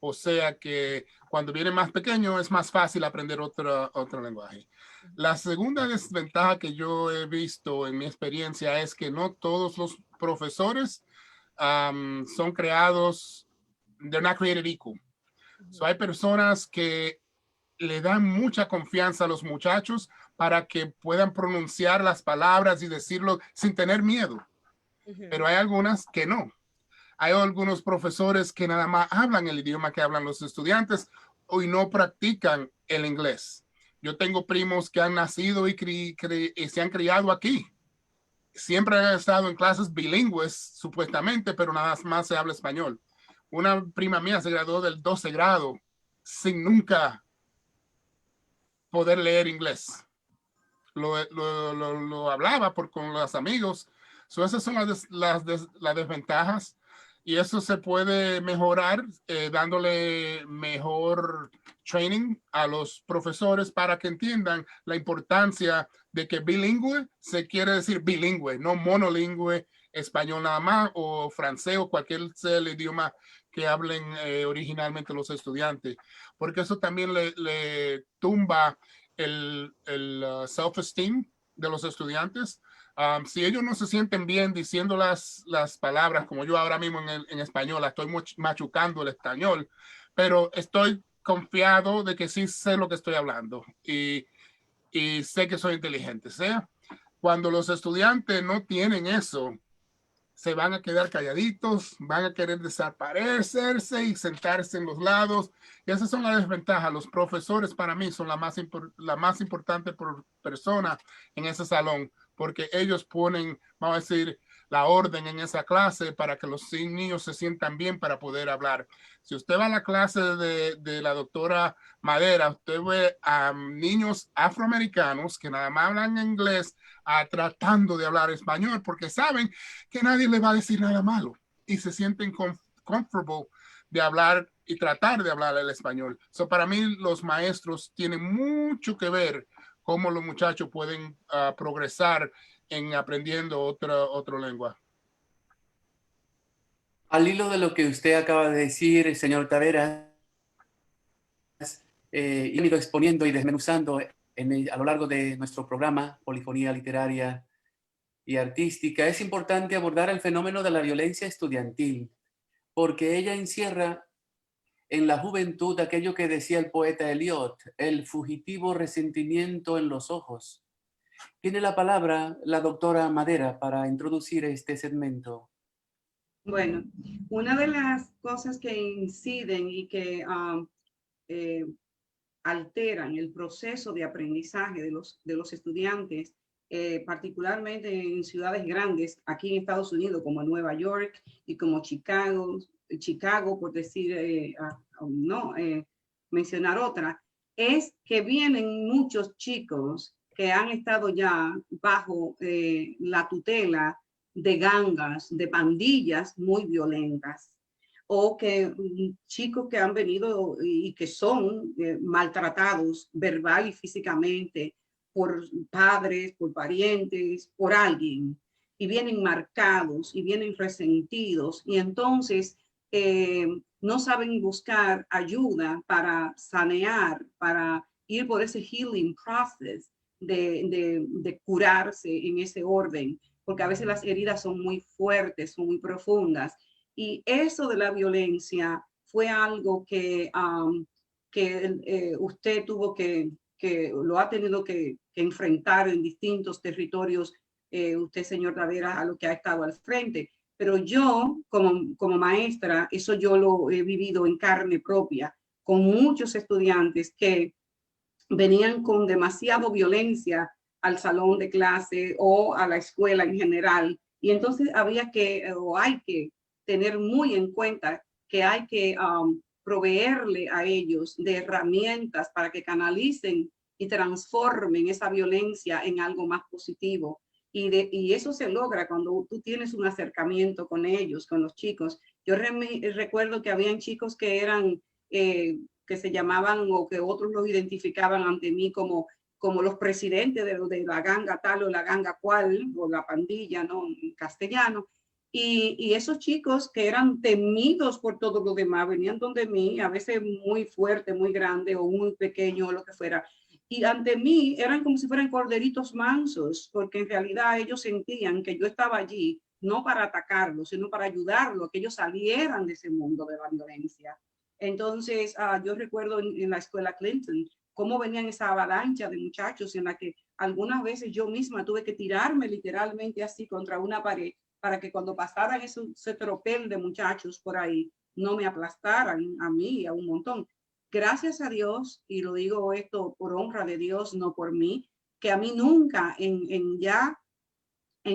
O sea que cuando vienen más pequeños es más fácil aprender otro lenguaje. La segunda desventaja que yo he visto en mi experiencia es que no todos los profesores son creados, they're not created equal. So hay personas que le dan mucha confianza a los muchachos para que puedan pronunciar las palabras y decirlo sin tener miedo. Pero hay algunas que no. Hay algunos profesores que nada más hablan el idioma que hablan los estudiantes y no practican el inglés. Yo tengo primos que han nacido y se han criado aquí. Siempre han estado en clases bilingües, supuestamente, pero nada más se habla español. Una prima mía se graduó del 12 grado sin nunca poder leer inglés. Lo hablaba con los amigos. Esas son las desventajas. Y eso se puede mejorar dándole mejor training a los profesores para que entiendan la importancia de que bilingüe se quiere decir bilingüe, no monolingüe, español nada más o francés o cualquier sea el idioma que hablen originalmente los estudiantes, porque eso también le tumba el self-esteem de los estudiantes. Si ellos no se sienten bien diciendo las palabras, como yo ahora mismo en español, estoy machucando el español, pero estoy confiado de que sí sé lo que estoy hablando y sé que soy inteligente. Cuando los estudiantes no tienen eso, se van a quedar calladitos, van a querer desaparecerse y sentarse en los lados. Y esas son las desventajas. Los profesores para mí son la más importante persona en ese salón, porque ellos ponen, vamos a decir, la orden en esa clase para que los niños se sientan bien para poder hablar. Si usted va a la clase de la doctora Madera, usted ve a niños afroamericanos que nada más hablan inglés tratando de hablar español porque saben que nadie les va a decir nada malo y se sienten comfortable de hablar y tratar de hablar el español. So, para mí los maestros tienen mucho que ver cómo los muchachos pueden progresar en aprendiendo otra lengua. Al hilo de lo que usted acaba de decir, señor Taveras, y han ido exponiendo y desmenuzando a lo largo de nuestro programa, Polifonía Literaria y Artística, es importante abordar el fenómeno de la violencia estudiantil, porque ella encierra en la juventud aquello que decía el poeta Eliot, el fugitivo resentimiento en los ojos. Tiene la palabra la doctora Madera para introducir este segmento. Bueno, una de las cosas que inciden y que alteran el proceso de aprendizaje de los estudiantes, particularmente en ciudades grandes, aquí en Estados Unidos, como Nueva York y como Chicago, por decir, mencionar otra, es que vienen muchos chicos que han estado ya bajo la tutela de gangas, de pandillas muy violentas, o que chicos que han venido y que son maltratados verbal y físicamente por padres, por parientes, por alguien, y vienen marcados y vienen resentidos, y entonces no saben buscar ayuda para sanear, para ir por ese healing process de curarse en ese orden, porque a veces las heridas son muy fuertes, son muy profundas. Y eso de la violencia fue algo que usted tuvo que lo ha tenido que enfrentar en distintos territorios, usted, señor Taveras, a lo que ha estado al frente. Pero yo, como maestra, eso yo lo he vivido en carne propia, con muchos estudiantes que venían con demasiada violencia al salón de clase o a la escuela en general. Y entonces había que, o hay que tener muy en cuenta que hay que proveerle a ellos de herramientas para que canalicen y transformen esa violencia en algo más positivo. Y eso se logra cuando tú tienes un acercamiento con ellos, con los chicos. Yo recuerdo que habían chicos que eran, que se llamaban o que otros los identificaban ante mí como los presidentes de la ganga tal o la ganga cual, o la pandilla, ¿no? En castellano. Y esos chicos que eran temidos por todo lo demás, venían donde mí, a veces muy fuerte, muy grande o muy pequeño o lo que fuera. Y ante mí eran como si fueran corderitos mansos, porque en realidad ellos sentían que yo estaba allí no para atacarlos, sino para ayudarlos, a que ellos salieran de ese mundo de la violencia. Entonces, yo recuerdo en la escuela Clinton cómo venían esa avalancha de muchachos en la que algunas veces yo misma tuve que tirarme literalmente así contra una pared para que cuando pasaran ese tropel de muchachos por ahí no me aplastaran a mí y a un montón. Gracias a Dios, y lo digo esto por honra de Dios, no por mí, que a mí nunca en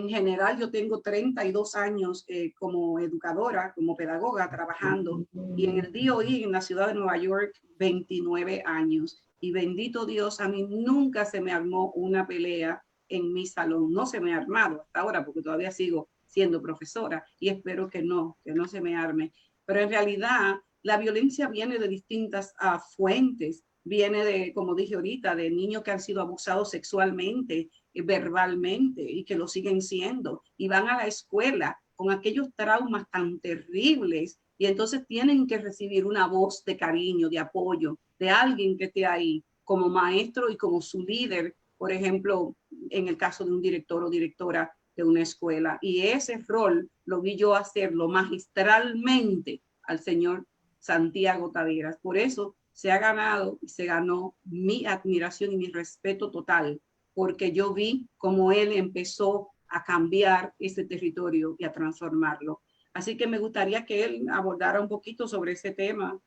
general, yo tengo 32 años como educadora, como pedagoga, trabajando, y en el DOI en la ciudad de Nueva York, 29 años. Y bendito Dios, a mí nunca se me armó una pelea en mi salón. No se me ha armado hasta ahora, porque todavía sigo siendo profesora y espero que no se me arme. Pero en realidad, la violencia viene de distintas fuentes. Viene de, como dije ahorita, de niños que han sido abusados sexualmente, verbalmente y que lo siguen siendo y van a la escuela con aquellos traumas tan terribles y entonces tienen que recibir una voz de cariño, de apoyo, de alguien que esté ahí como maestro y como su líder, por ejemplo, en el caso de un director o directora de una escuela. Y ese rol lo vi yo hacerlo magistralmente al señor Santiago Taveras. Por eso se ha ganado y se ganó mi admiración y mi respeto total, porque yo vi cómo él empezó a cambiar ese territorio y a transformarlo. Así que me gustaría que él abordara un poquito sobre ese tema,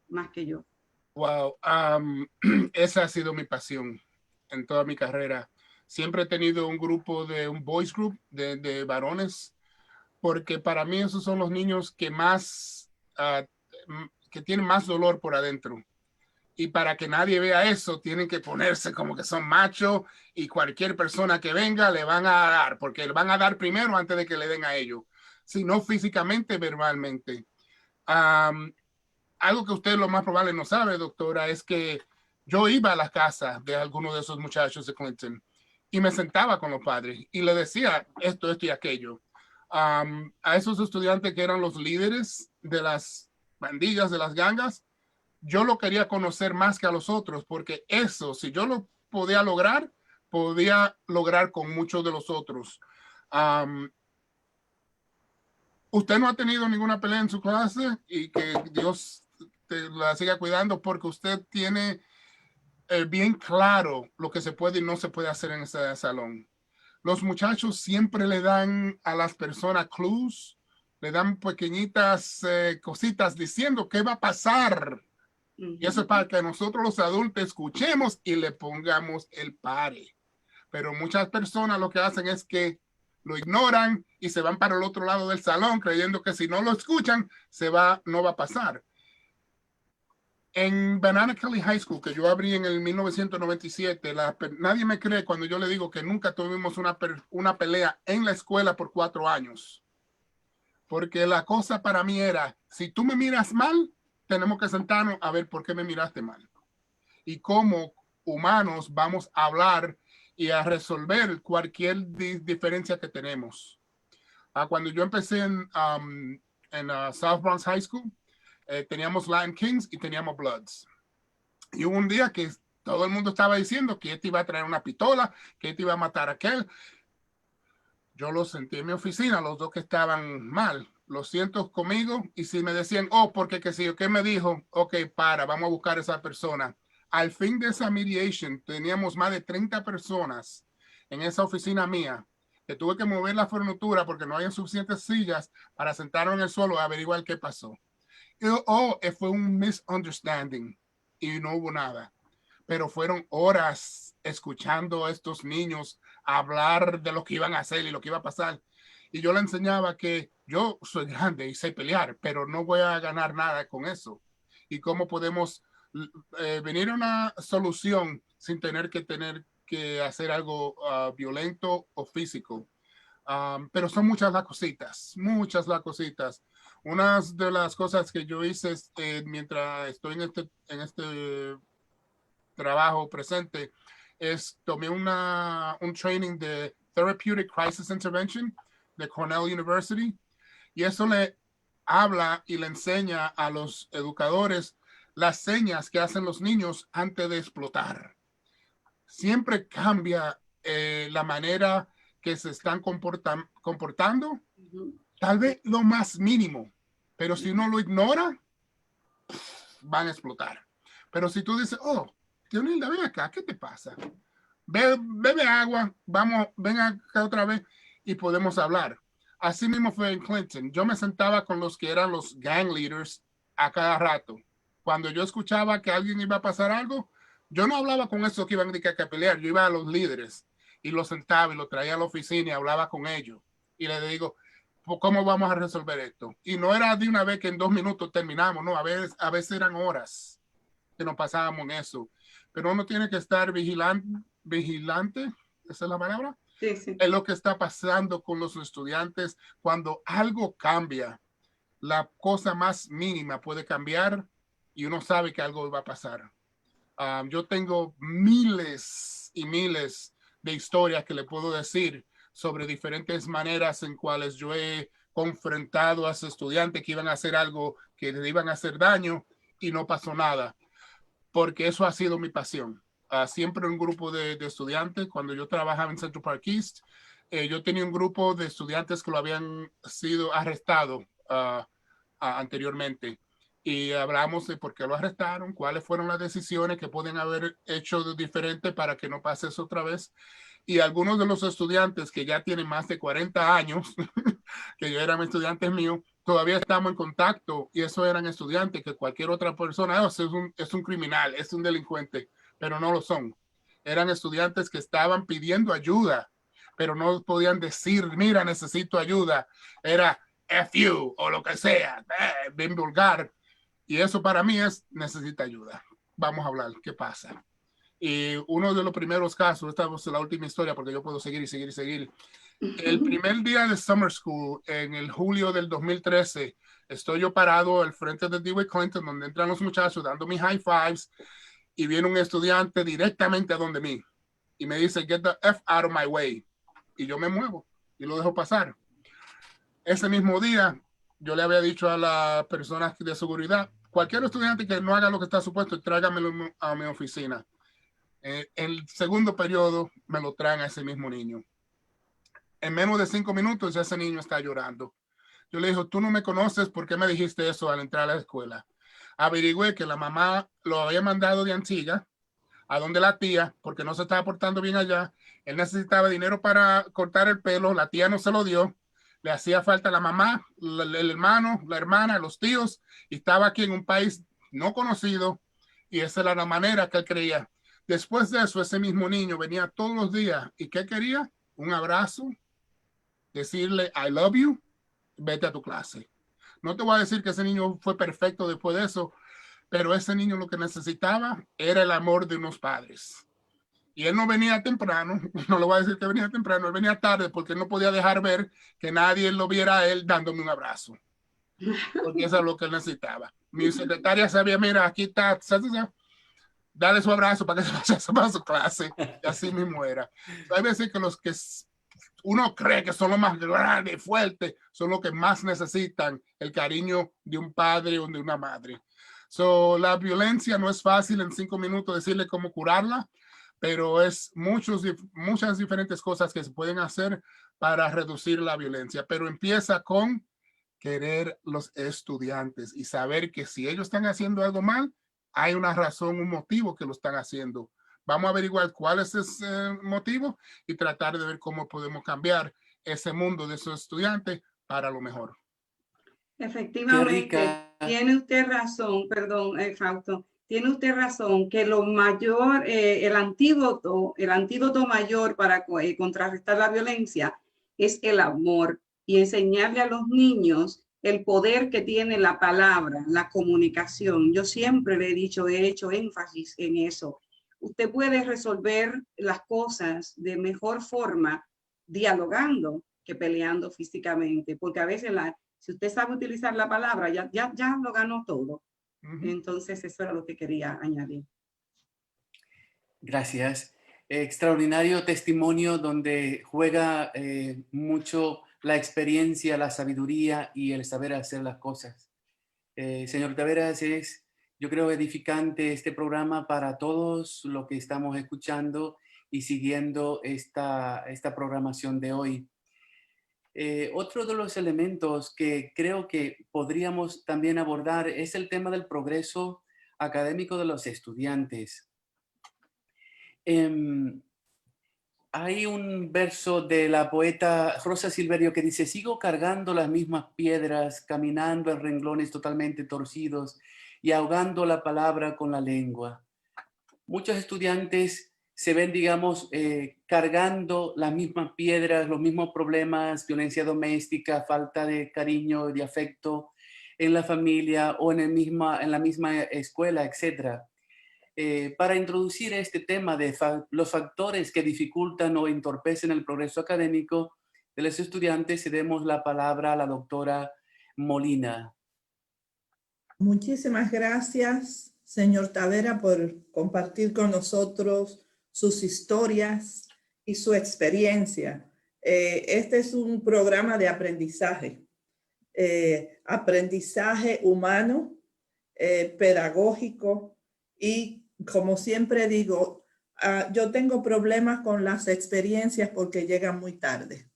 más que yo. Wow, esa ha sido mi pasión en toda mi carrera. Siempre he tenido un boys group de varones, porque para mí esos son los niños que más, que tienen más dolor por adentro. Y para que nadie vea eso, tienen que ponerse como que son machos y cualquier persona que venga le van a dar, porque le van a dar primero antes de que le den a ellos, si no físicamente, verbalmente. Algo que usted lo más probable no sabe, doctora, es que yo iba a la casa de algunos de esos muchachos de Clinton y me sentaba con los padres y le decía esto y aquello. A esos estudiantes que eran los líderes de las pandillas, de las gangas, yo lo quería conocer más que a los otros, porque eso, si yo lo podía lograr con muchos de los otros. Usted no ha tenido ninguna pelea en su clase y que Dios la siga cuidando, porque usted tiene bien claro lo que se puede y no se puede hacer en ese salón. Los muchachos siempre le dan a las personas clues, le dan pequeñitas cositas diciendo qué va a pasar. Y eso es para que nosotros los adultos escuchemos y le pongamos el pare. Pero muchas personas lo que hacen es que lo ignoran y se van para el otro lado del salón creyendo que si no lo escuchan, no va a pasar. En Banana Kelly High School, que yo abrí en el 1997, nadie me cree cuando yo le digo que nunca tuvimos una pelea en la escuela por 4 años. Porque la cosa para mí era, si tú me miras mal, tenemos que sentarnos a ver por qué me miraste mal. Y como humanos vamos a hablar y a resolver cualquier diferencia que tenemos. Cuando yo empecé en South Bronx High School, teníamos Latin Kings y teníamos Bloods. Y hubo un día que todo el mundo estaba diciendo que este iba a traer una pistola, que este iba a matar a aquel. Yo lo sentí en mi oficina, los dos que estaban mal. Lo siento conmigo, y si me decían, oh, porque qué sé yo, ¿qué me dijo? Ok, vamos a buscar a esa persona. Al fin de esa mediation, teníamos más de 30 personas en esa oficina mía, que tuve que mover la fornitura porque no había suficientes sillas para sentarnos en el suelo a averiguar qué pasó. Fue un misunderstanding y no hubo nada. Pero fueron horas escuchando a estos niños hablar de lo que iban a hacer y lo que iba a pasar. Y yo le enseñaba que yo soy grande y sé pelear, pero no voy a ganar nada con eso. Y cómo podemos venir a una solución sin tener que hacer algo violento o físico. Pero son muchas las cositas. Una de las cosas que yo hice mientras estoy en este trabajo presente es tomé un training de Therapeutic Crisis Intervention de Cornell University, y eso le habla y le enseña a los educadores las señas que hacen los niños antes de explotar. Siempre cambia la manera que se están comportando, tal vez lo más mínimo, pero si uno lo ignora, van a explotar. Pero si tú dices, oh, Teonilda, ven acá, ¿qué te pasa? Bebe agua, ven acá otra vez y podemos hablar. Así mismo fue en Clinton. Yo me sentaba con los que eran los gang leaders a cada rato. Cuando yo escuchaba que alguien iba a pasar algo, yo no hablaba con esos que iban a pelear, yo iba a los líderes y los sentaba y los traía a la oficina y hablaba con ellos. Y les digo, ¿cómo vamos a resolver esto? Y no era de una vez que en 2 minutos terminamos, no, a veces eran horas que nos pasábamos en eso. Pero uno tiene que estar vigilante, ¿esa es la palabra? Sí, sí. Es lo que está pasando con los estudiantes. Cuando algo cambia, la cosa más mínima puede cambiar y uno sabe que algo va a pasar. Yo tengo miles y miles de historias que le puedo decir sobre diferentes maneras en cuales yo he confrontado a esos estudiantes que iban a hacer algo que le iban a hacer daño y no pasó nada, porque eso ha sido mi pasión. Siempre un grupo de estudiantes. Cuando yo trabajaba en Central Park East, yo tenía un grupo de estudiantes que lo habían sido arrestados anteriormente. Y hablamos de por qué lo arrestaron, cuáles fueron las decisiones que pueden haber hecho de diferente para que no pase eso otra vez. Y algunos de los estudiantes que ya tienen más de 40 años, que yo eran estudiantes míos, todavía estamos en contacto, y eso eran estudiantes que cualquier otra persona es un criminal, es un delincuente, pero no lo son. eran estudiantes que estaban pidiendo ayuda, pero no podían decir, mira, necesito ayuda. Era F you o lo que sea, bien vulgar. Y eso para mí es, necesita ayuda. Vamos a hablar, ¿qué pasa? Y uno de los primeros casos, esta es la última historia porque yo puedo seguir y seguir y seguir. El primer día de Summer School, en el julio del 2013, estoy yo parado al frente de Dewey Clinton, donde entran los muchachos dando mis high fives, y viene un estudiante directamente a donde mí y me dice, get the F out of my way. Y yo me muevo y lo dejo pasar. Ese mismo día, yo le había dicho a las personas de seguridad, cualquier estudiante que no haga lo que está supuesto, tráigamelo a mi oficina. El segundo periodo me lo traen a ese mismo niño. En menos de 5 minutos ese niño está llorando. Yo le dije, tú no me conoces, ¿por qué me dijiste eso al entrar a la escuela? Averigüé que la mamá lo había mandado de Antigua a donde la tía, porque no se estaba portando bien allá. Él necesitaba dinero para cortar el pelo, la tía no se lo dio. Le hacía falta la mamá, el hermano, la hermana, los tíos, y estaba aquí en un país no conocido, y esa era la manera que él creía. Después de eso, ese mismo niño venía todos los días, ¿y qué quería? Un abrazo, decirle I love you, vete a tu clase. No te voy a decir que ese niño fue perfecto después de eso, pero ese niño lo que necesitaba era el amor de unos padres. Y él no venía temprano, no le voy a decir que venía temprano, él venía tarde porque él no podía dejar ver que nadie lo viera a él dándome un abrazo. Porque eso es lo que él necesitaba. Mi secretaria sabía, mira, aquí está, dale su abrazo para que se vaya a su clase, y así mismo era. Hay veces que los que uno cree que son los más grandes y fuertes son los que más necesitan el cariño de un padre o de una madre. So, la violencia no es fácil en 5 minutos decirle cómo curarla, pero es muchas diferentes cosas que se pueden hacer para reducir la violencia. Pero empieza con querer los estudiantes y saber que si ellos están haciendo algo mal, hay una razón, un motivo que lo están haciendo. Vamos a averiguar cuál es ese motivo y tratar de ver cómo podemos cambiar ese mundo de esos estudiantes para lo mejor. Efectivamente, tiene usted razón, perdón, Fausto, tiene usted razón que lo mayor, el antídoto mayor para contrarrestar la violencia es el amor y enseñarle a los niños el poder que tiene la palabra, la comunicación. Yo siempre le he dicho, he hecho énfasis en eso. Usted puede resolver las cosas de mejor forma dialogando que peleando físicamente, porque a veces si usted sabe utilizar la palabra, ya lo ganó todo. Entonces, eso era lo que quería añadir. Gracias. Extraordinario testimonio donde juega mucho la experiencia, la sabiduría y el saber hacer las cosas. Señor Taveras, yo creo, edificante este programa para todos los que estamos escuchando y siguiendo esta programación de hoy. Otro de los elementos que creo que podríamos también abordar es el tema del progreso académico de los estudiantes. Hay un verso de la poeta Rosa Silverio que dice: sigo cargando las mismas piedras, caminando en renglones totalmente torcidos y ahogando la palabra con la lengua. Muchos estudiantes se ven, digamos, cargando las mismas piedras, los mismos problemas, violencia doméstica, falta de cariño, de afecto en la familia o en la misma escuela, etc. Para introducir este tema de los factores que dificultan o entorpecen el progreso académico de los estudiantes, cedemos la palabra a la doctora Molina. Muchísimas gracias, señor Tavera, por compartir con nosotros sus historias y su experiencia. Este es un programa de aprendizaje, aprendizaje humano, pedagógico, y como siempre digo, yo tengo problemas con las experiencias porque llegan muy tarde,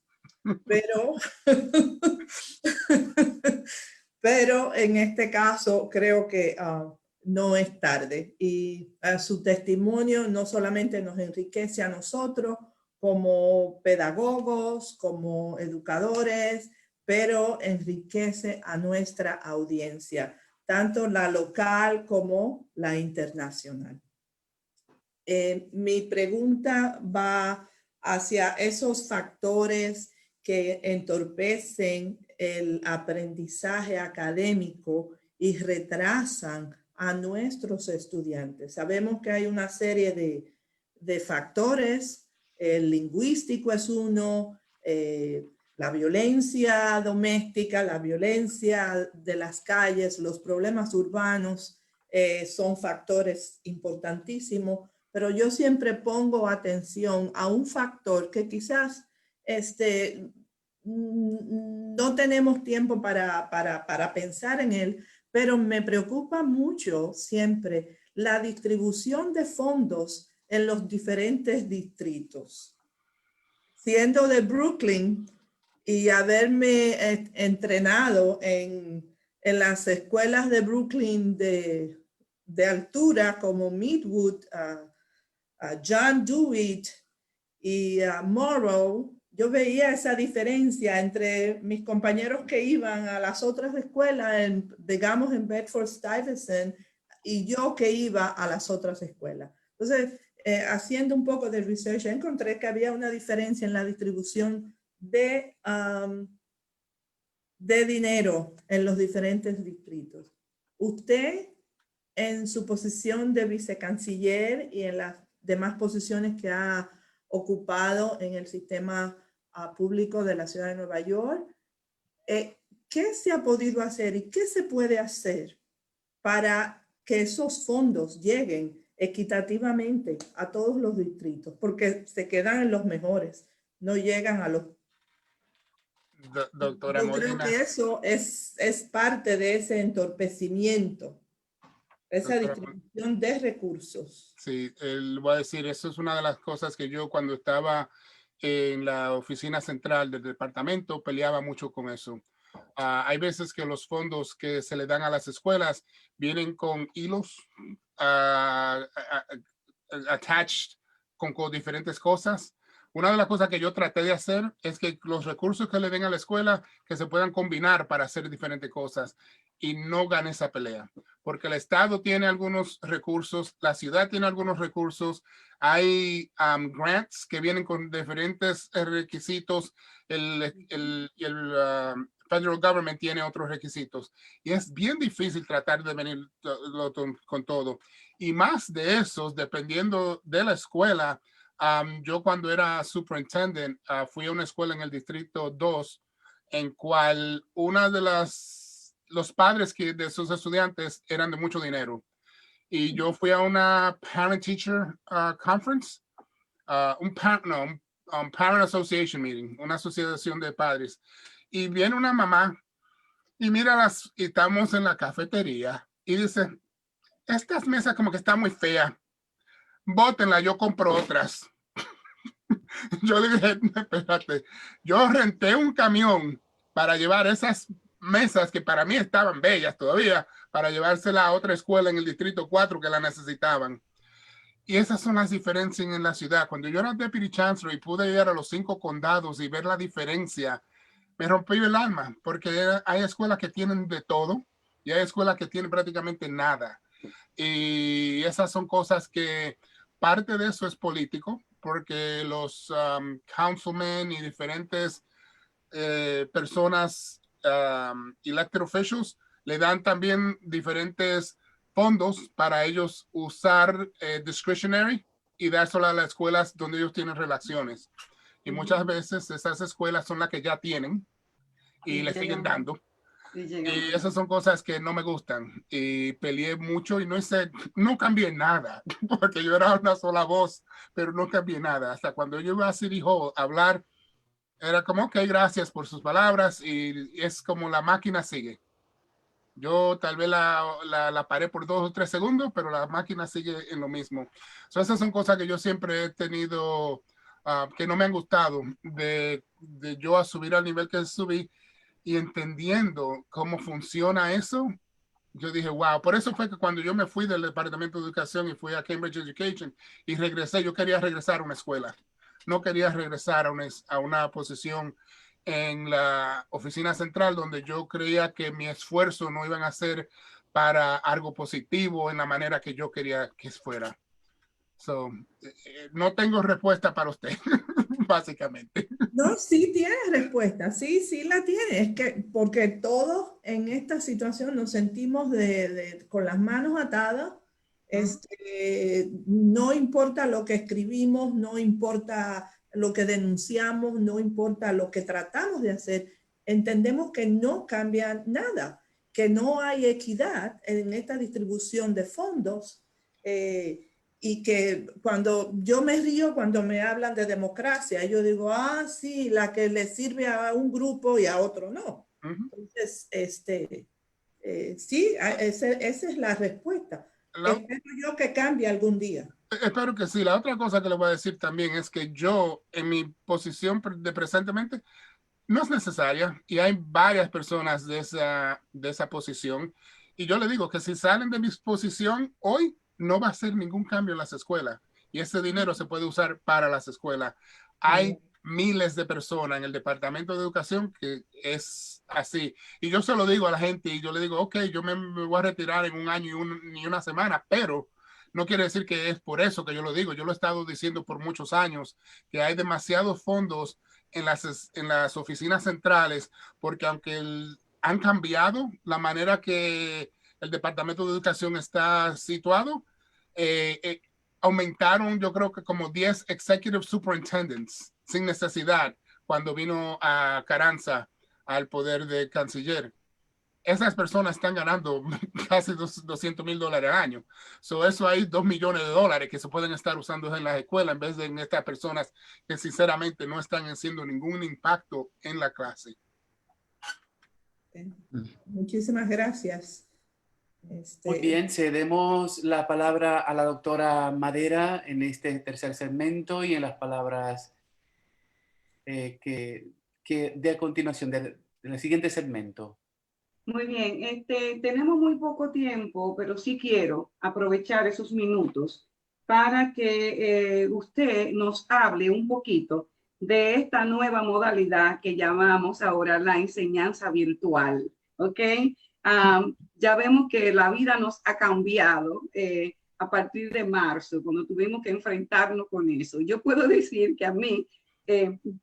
pero en este caso creo que no es tarde, y su testimonio no solamente nos enriquece a nosotros como pedagogos, como educadores, pero enriquece a nuestra audiencia, tanto la local como la internacional. Mi pregunta va hacia esos factores que entorpecen el aprendizaje académico y retrasan a nuestros estudiantes. Sabemos que hay una serie de factores, el lingüístico es uno, la violencia doméstica, la violencia de las calles, los problemas urbanos son factores importantísimos, pero yo siempre pongo atención a un factor que quizás no tenemos tiempo para pensar en él, pero me preocupa mucho siempre la distribución de fondos en los diferentes distritos. Siendo de Brooklyn y haberme entrenado en las escuelas de Brooklyn de altura como Midwood, John Dewitt y Morrow, yo veía esa diferencia entre mis compañeros que iban a las otras escuelas, digamos en Bedford-Stuyvesant, y yo que iba a las otras escuelas. Entonces, haciendo un poco de research, encontré que había una diferencia en la distribución de dinero en los diferentes distritos. Usted, en su posición de vicecanciller y en las demás posiciones que ha ocupado en el sistema público de la ciudad de Nueva York, ¿qué se ha podido hacer y qué se puede hacer para que esos fondos lleguen equitativamente a todos los distritos? Porque se quedan en los mejores, no llegan a los... Doctora Yo Molina, creo que eso es parte de ese entorpecimiento, esa distribución de recursos. Sí, voy a decir, eso es una de las cosas que yo cuando estaba en la oficina central del departamento peleaba mucho con eso. Hay veces que los fondos que se le dan a las escuelas vienen con hilos attached con diferentes cosas. Una de las cosas que yo traté de hacer es que los recursos que le den a la escuela que se puedan combinar para hacer diferentes cosas y no gane esa pelea, porque el Estado tiene algunos recursos, la ciudad tiene algunos recursos, hay grants que vienen con diferentes requisitos, el federal government tiene otros requisitos y es bien difícil tratar de venir con todo. Y más de esos, dependiendo de la escuela, yo cuando era superintendent fui a una escuela en el distrito 2 en cual una de los padres de sus estudiantes eran de mucho dinero. Y yo fui a una parent-teacher conference, un parent association meeting, una asociación de padres. Y viene una mamá y mira y estamos en la cafetería y dice, estas mesas como que están muy feas, bótenla, yo compro otras. Yo le dije, espérate, yo renté un camión para llevar esas mesas que para mí estaban bellas todavía, para llevársela a otra escuela en el distrito 4 que la necesitaban. Y esas son las diferencias en la ciudad. Cuando yo era deputy chancellor y pude ir a los 5 condados y ver la diferencia, me rompió el alma, porque hay escuelas que tienen de todo y hay escuelas que tienen prácticamente nada. Y esas son cosas que parte de eso es político, porque los councilmen y diferentes personas, elected officials, le dan también diferentes fondos para ellos usar discretionary y dárselo a las escuelas donde ellos tienen relaciones. Y muchas veces esas escuelas son las que ya tienen y le siguen dando. Y esas son cosas que no me gustan. Y peleé mucho y no cambié nada, porque yo era una sola voz, pero no cambié nada. Hasta cuando yo iba a City Hall a hablar, era como, ok, gracias por sus palabras. Y es como la máquina sigue. Yo tal vez la paré por 2 o 3 segundos, pero la máquina sigue en lo mismo. Esas son cosas que yo siempre he tenido, que no me han gustado, de yo a subir al nivel que subí. Y entendiendo cómo funciona eso, yo dije, wow, por eso fue que cuando yo me fui del Departamento de Educación y fui a Cambridge Education y regresé, yo quería regresar a una escuela. No quería regresar a una posición en la oficina central donde yo creía que mi esfuerzo no iban a ser para algo positivo en la manera que yo quería que fuera. So, no tengo respuesta para usted, básicamente. No, sí tienes respuesta, sí la tienes, es que porque todos en esta situación nos sentimos con las manos atadas, no importa lo que escribimos, no importa lo que denunciamos, no importa lo que tratamos de hacer, entendemos que no cambia nada, que no hay equidad en esta distribución de fondos. Y que cuando yo me río cuando me hablan de democracia, yo digo, sí, la que le sirve a un grupo y a otro no. Entonces, sí, esa es la respuesta. Espero yo que cambie algún día. Espero que sí. La otra cosa que le voy a decir también es que yo, en mi posición de presentemente, no es necesaria y hay varias personas de esa posición. Y yo le digo que si salen de mi posición hoy, no va a ser ningún cambio en las escuelas y ese dinero se puede usar para las escuelas. Hay miles de personas en el Departamento de Educación que es así. Y yo se lo digo a la gente y yo le digo, ok, yo me voy a retirar en un año y una semana, pero no quiere decir que es por eso que yo lo digo. Yo lo he estado diciendo por muchos años, que hay demasiados fondos en las oficinas centrales, porque aunque han cambiado la manera que el Departamento de Educación está situado, aumentaron yo creo que como 10 executive superintendents sin necesidad cuando vino a Carranza al poder de canciller. Esas personas están ganando casi $200,000 al año. Eso hay $2 millones que se pueden estar usando en las escuelas en vez de en estas personas que sinceramente no están haciendo ningún impacto en la clase. Muchísimas gracias. Muy bien, cedemos la palabra a la doctora Madera en este tercer segmento y en las palabras que de a continuación del siguiente segmento. Muy bien, tenemos muy poco tiempo, pero sí quiero aprovechar esos minutos para que usted nos hable un poquito de esta nueva modalidad que llamamos ahora la enseñanza virtual, ¿ok? Ya vemos que la vida nos ha cambiado a partir de marzo, cuando tuvimos que enfrentarnos con eso. Yo puedo decir que a mí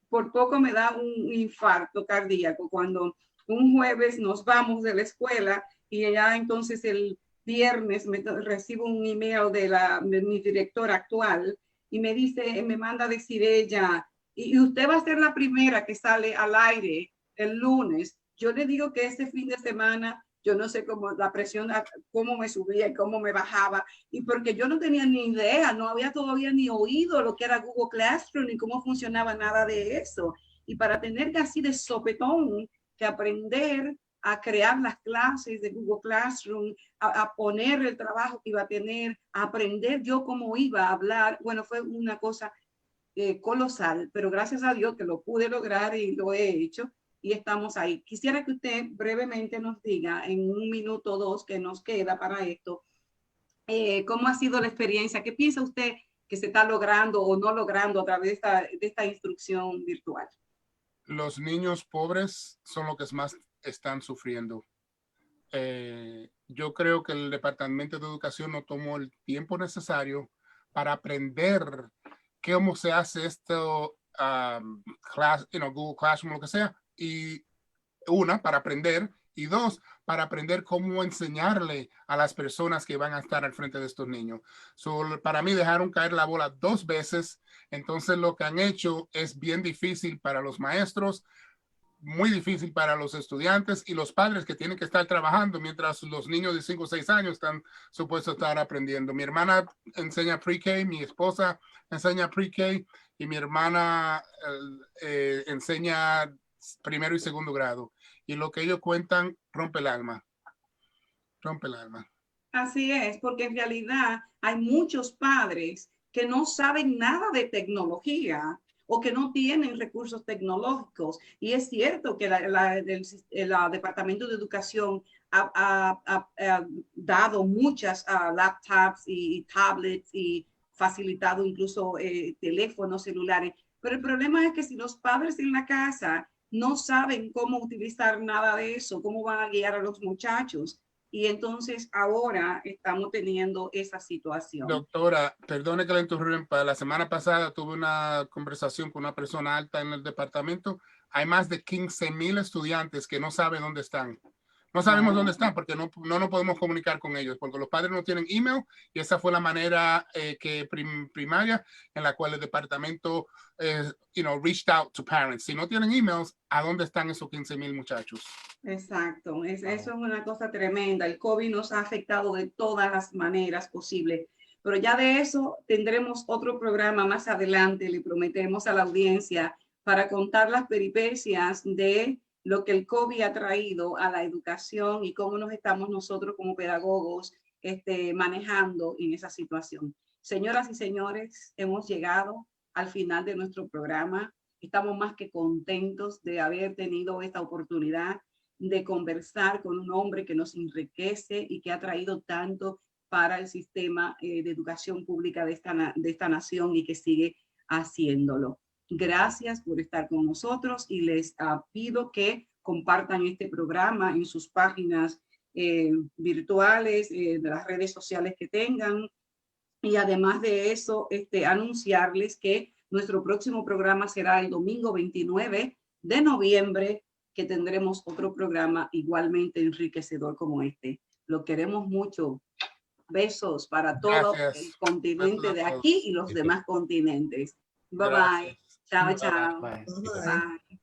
por poco me da un infarto cardíaco cuando un jueves nos vamos de la escuela y ya entonces el viernes recibo un email de mi directora actual y me dice, me manda a decir ella, y usted va a ser la primera que sale al aire el lunes. Yo le digo que este fin de semana yo no sé cómo la presión, cómo me subía y cómo me bajaba, y porque yo no tenía ni idea, no había todavía ni oído lo que era Google Classroom ni cómo funcionaba nada de eso. Y para tener que así de sopetón que aprender a crear las clases de Google Classroom, a poner el trabajo que iba a tener, a aprender yo cómo iba a hablar, bueno, fue una cosa colosal, pero gracias a Dios que lo pude lograr y lo he hecho. Y estamos ahí. Quisiera que usted brevemente nos diga en un minuto o dos que nos queda para esto, cómo ha sido la experiencia, qué piensa usted que se está logrando o no logrando a través de esta instrucción virtual. Los niños pobres son los que más están sufriendo. Yo creo que el Departamento de Educación no tomó el tiempo necesario para aprender cómo se hace esto, Google Classroom, lo que sea. Y una, para aprender, y dos, para aprender cómo enseñarle a las personas que van a estar al frente de estos niños. Para mí dejaron caer la bola 2 veces, entonces lo que han hecho es bien difícil para los maestros, muy difícil para los estudiantes y los padres que tienen que estar trabajando mientras los niños de 5 o 6 años están supuestos a estar aprendiendo. Mi hermana enseña pre-K, mi esposa enseña pre-K y mi hermana enseña primero y segundo grado, y lo que ellos cuentan rompe el alma. Así es, porque en realidad hay muchos padres que no saben nada de tecnología o que no tienen recursos tecnológicos. Y es cierto que el Departamento de Educación ha dado muchas laptops y tablets y facilitado incluso teléfonos celulares. Pero el problema es que si los padres en la casa no saben cómo utilizar nada de eso, cómo van a guiar a los muchachos. y entonces ahora estamos teniendo esa situación. Doctora, perdone que la interrumpa. La semana pasada tuve una conversación con una persona alta en el departamento. Hay más de 15,000 estudiantes que no saben dónde están. No sabemos dónde están porque no nos podemos comunicar con ellos, porque los padres no tienen email, y esa fue la manera primaria en la cual el departamento reached out to parents. Si no tienen emails, ¿a dónde están esos 15,000 muchachos? Exacto, eso es una cosa tremenda. El COVID nos ha afectado de todas las maneras posibles, pero ya de eso tendremos otro programa más adelante, le prometemos a la audiencia, para contar las peripecias de lo que el COVID ha traído a la educación y cómo nos estamos nosotros como pedagogos manejando en esa situación. Señoras y señores, hemos llegado al final de nuestro programa. Estamos más que contentos de haber tenido esta oportunidad de conversar con un hombre que nos enriquece y que ha traído tanto para el sistema de educación pública de esta nación y que sigue haciéndolo. Gracias por estar con nosotros y les pido que compartan este programa en sus páginas virtuales, de las redes sociales que tengan. Y además de eso, anunciarles que nuestro próximo programa será el domingo 29 de noviembre, que tendremos otro programa igualmente enriquecedor como este. Lo queremos mucho. Besos para todo el continente de aquí y los demás continentes. Bye bye. Chao, chao. Bye. Bye. Bye.